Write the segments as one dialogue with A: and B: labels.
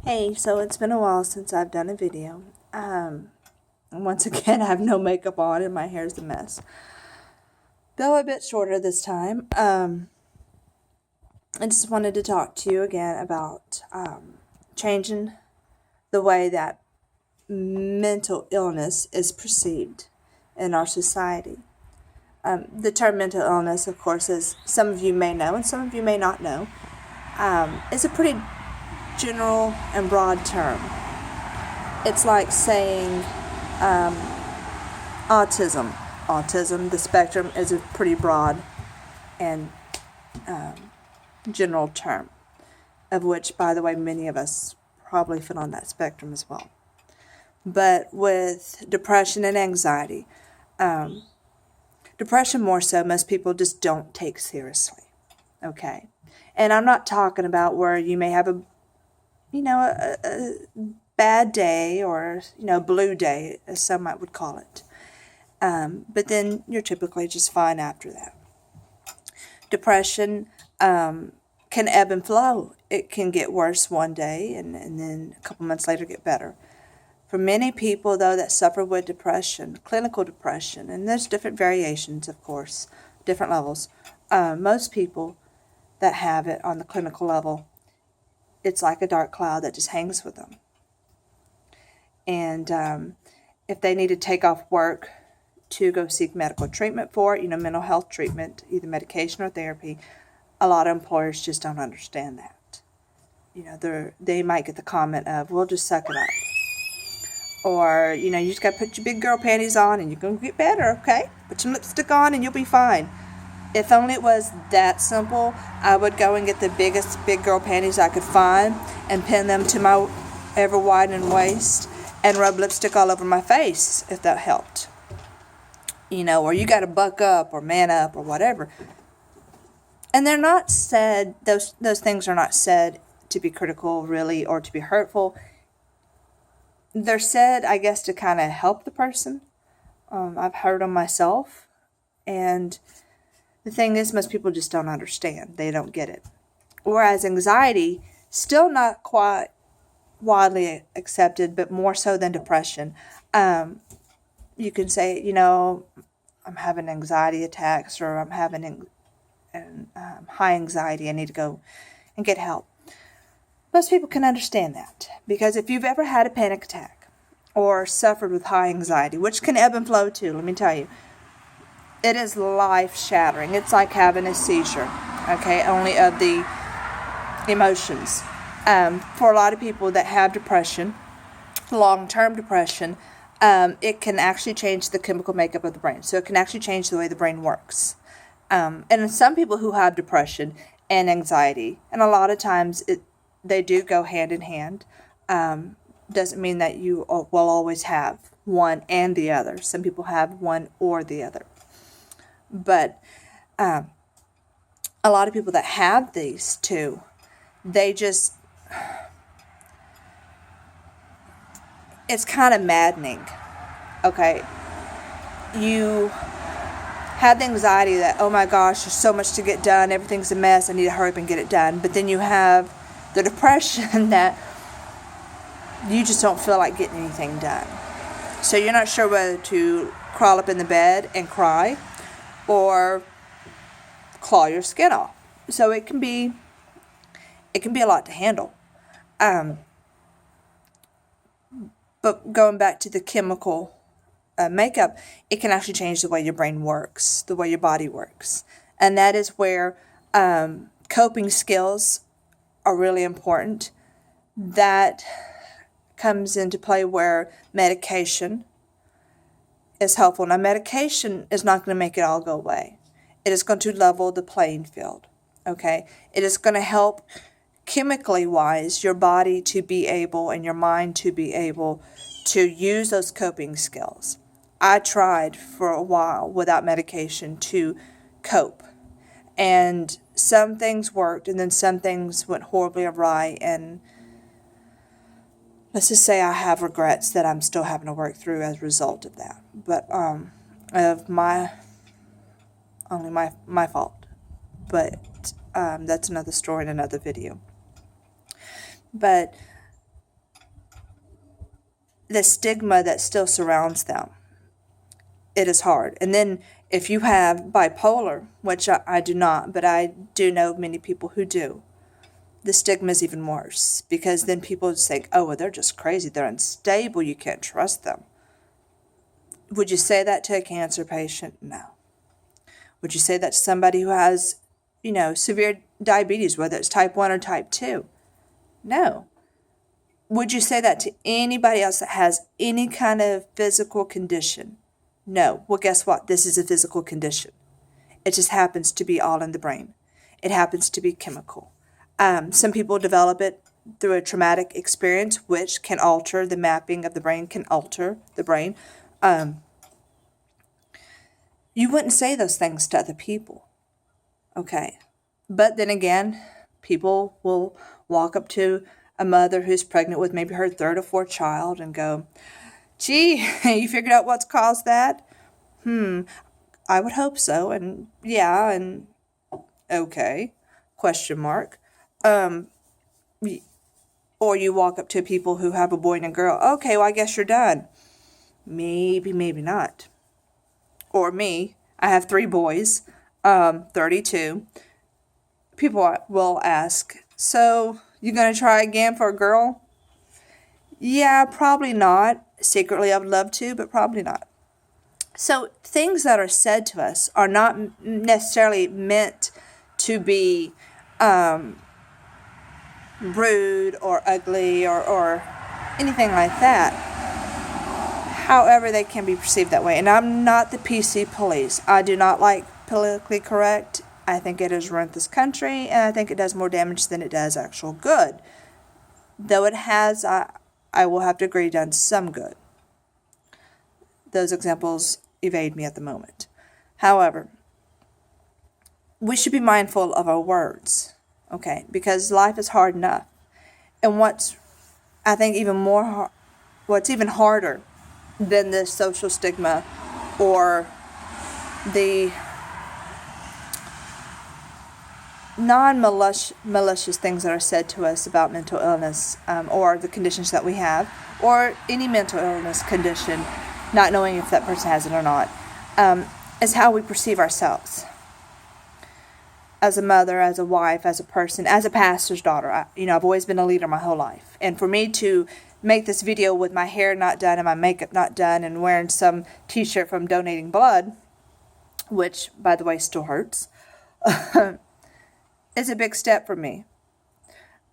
A: Hey, so it's been a while since I've done a video. Once again, I have no makeup on and my hair's a mess. Though a bit shorter this time. I just wanted to talk to you again about changing the way that mental illness is perceived in our society. The term mental illness, of course, as some of you may know and some of you may not know, is a pretty general and broad term. It's like saying autism. Autism, the spectrum, is a pretty broad and general term, of which, by the way, many of us probably fit on that spectrum as well. But with depression and anxiety, depression more so, most people just don't take seriously. Okay, and I'm not talking about where you may have a bad day or blue day, as some would call it. But then you're typically just fine after that. Depression can ebb and flow. It can get worse one day and then a couple months later get better. For many people, though, that suffer with depression, clinical depression, and there's different variations, of course, different levels. Most people that have it on the clinical level, it's like a dark cloud that just hangs with them. And if they need to take off work to go seek medical treatment for it, mental health treatment, either medication or therapy, a lot of employers just don't understand that. They might get the comment of, "We'll just suck it up." Or, you just got to put your big girl panties on and you're going to get better, okay? Put some lipstick on and you'll be fine. If only it was that simple, I would go and get the biggest big girl panties I could find and pin them to my ever-widening waist and rub lipstick all over my face, if that helped. Or you got to buck up or man up or whatever. And they're not said, those things are not said to be critical, really, or to be hurtful. They're said, I guess, to kind of help the person. I've heard them myself. And the thing is, most people just don't understand. They don't get it. Whereas anxiety, still not quite widely accepted, but more so than depression. You can say, I'm having anxiety attacks, or I'm having high anxiety. I need to go and get help. Most people can understand that, because if you've ever had a panic attack or suffered with high anxiety, which can ebb and flow too, let me tell you, it is life-shattering. It's like having a seizure, okay, only of the emotions. For a lot of people that have depression, long-term depression, it can actually change the chemical makeup of the brain. So it can actually change the way the brain works. And some people who have depression and anxiety, and a lot of times they do go hand in hand, doesn't mean that you will always have one and the other. Some people have one or the other. But a lot of people that have these two, it's kind of maddening. Okay, you have the anxiety that, oh my gosh, there's so much to get done, everything's a mess, I need to hurry up and get it done. But then you have the depression that you just don't feel like getting anything done. So you're not sure whether to crawl up in the bed and cry or claw your skin off. So it can be a lot to handle. But going back to the chemical makeup, it can actually change the way your brain works, the way your body works. And that is where coping skills are really important. That comes into play where medication is helpful. Now, medication is not going to make it all go away. It is going to level the playing field, okay? It is going to help chemically wise your body to be able and your mind to be able to use those coping skills. I tried for a while without medication to cope, and some things worked and then some things went horribly awry, and let's just say I have regrets that I'm still having to work through as a result of that. But of my fault. But that's another story in another video. But the stigma that still surrounds them. It is hard. And then if you have bipolar, which I do not, but I do know many people who do, the stigma is even worse, because then people think, oh, well, they're just crazy. They're unstable. You can't trust them. Would you say that to a cancer patient? No. Would you say that to somebody who has, severe diabetes, whether it's type 1 or type 2? No. Would you say that to anybody else that has any kind of physical condition? No. Well, guess what? This is a physical condition. It just happens to be all in the brain. It happens to be chemical. Some people develop it through a traumatic experience, which can alter the mapping of the brain, can alter the brain. You wouldn't say those things to other people. Okay. But then again, people will walk up to a mother who's pregnant with maybe her third or fourth child and go, gee, you figured out what's caused that? I would hope so. And yeah, and okay, question mark. Or you walk up to people who have a boy and a girl. Okay, well, I guess you're done. Maybe, maybe not. Or me, I have 3 boys, 32. People will ask, so you going to try again for a girl? Yeah, probably not. Secretly, I would love to, but probably not. So things that are said to us are not necessarily meant to be rude or ugly or anything like that. However, they can be perceived that way. And I'm not the PC police. I do not like politically correct. I think it has ruined this country, and I think it does more damage than it does actual good. Though it has, I will have to agree, done some good. Those examples evade me at the moment. However, we should be mindful of our words, okay? Because life is hard enough. And what's even harder than the social stigma or the non-malicious things that are said to us about mental illness or the conditions that we have, or any mental illness condition, not knowing if that person has it or not, is how we perceive ourselves. As a mother, as a wife, as a person, as a pastor's daughter. I've always been a leader my whole life. And for me to make this video with my hair not done and my makeup not done and wearing some t-shirt from Donating Blood, which, by the way, still hurts, is a big step for me.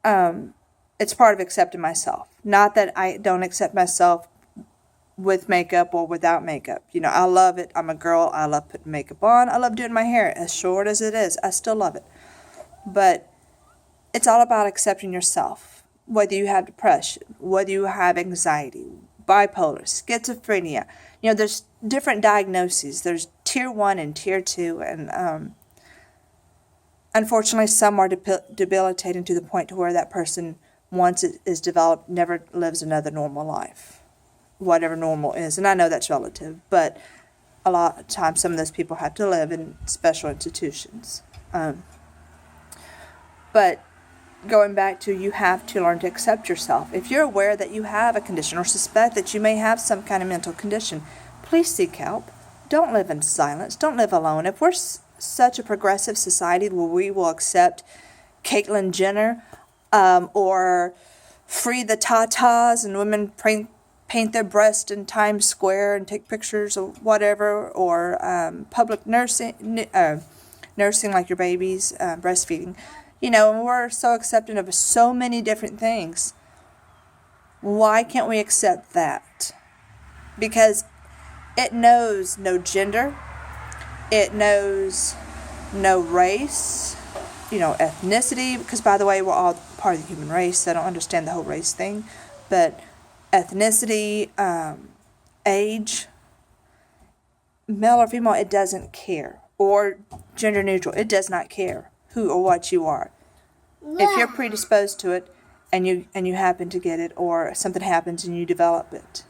A: It's part of accepting myself. Not that I don't accept myself with makeup or without makeup. I love it. I'm a girl. I love putting makeup on. I love doing my hair. As short as it is, I still love it. But it's all about accepting yourself. Whether you have depression, whether you have anxiety, bipolar, schizophrenia. There's different diagnoses. There's tier 1 and tier 2. And unfortunately, some are debilitating to the point to where that person, once it is developed, never lives another normal life. Whatever normal is. And I know that's relative, but a lot of times some of those people have to live in special institutions. But going back to, you have to learn to accept yourself. If you're aware that you have a condition or suspect that you may have some kind of mental condition, please seek help. Don't live in silence. Don't live alone. If we're such a progressive society where we will accept Caitlyn Jenner or free the tatas and women paint their breast in Times Square and take pictures or whatever, or public nursing like your babies, breastfeeding. And we're so accepting of so many different things. Why can't we accept that? Because it knows no gender. It knows no race, ethnicity. Because, by the way, we're all part of the human race. So I don't understand the whole race thing. But ethnicity, age, male or female, it doesn't care. Or gender neutral, it does not care who or what you are. If you're predisposed to it and you happen to get it, or something happens and you develop it,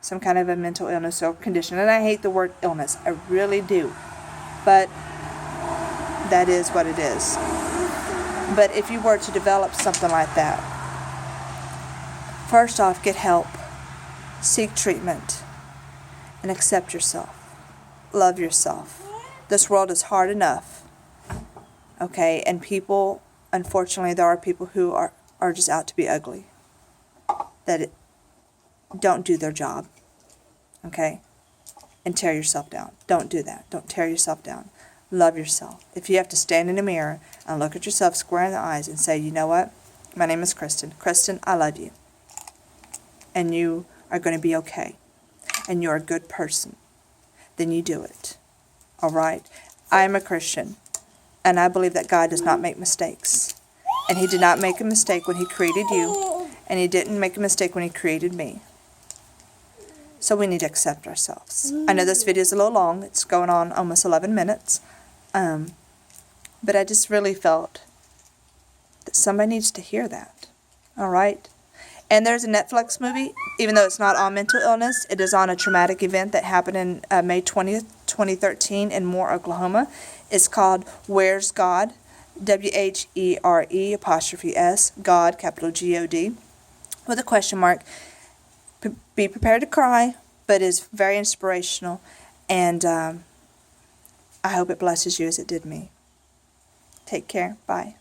A: some kind of a mental illness or condition, and I hate the word illness, I really do, but that is what it is. But if you were to develop something like that, first off, get help. seek treatment, and accept yourself. Love yourself. This world is hard enough. Okay? And people, unfortunately, there are people who are just out to be ugly. Don't do their job. Okay? And tear yourself down. Don't do that. Don't tear yourself down. Love yourself. If you have to stand in a mirror and look at yourself square in the eyes and say, you know what? My name is Kristen. Kristen, I love you. And you are going to be okay. And you're a good person. Then you do it. All right? I am a Christian. And I believe that God does not make mistakes. And He did not make a mistake when He created you. And He didn't make a mistake when He created me. So we need to accept ourselves. I know this video is a little long. It's going on almost 11 minutes. But I just really felt that somebody needs to hear that. All right? And there's a Netflix movie, even though it's not on mental illness, it is on a traumatic event that happened in May 20th, 2013 in Moore, Oklahoma. It's called Where's God? WHERE''S, God, capital G-O-D, with a question mark. Be prepared to cry, but it's very inspirational, and I hope it blesses you as it did me. Take care. Bye.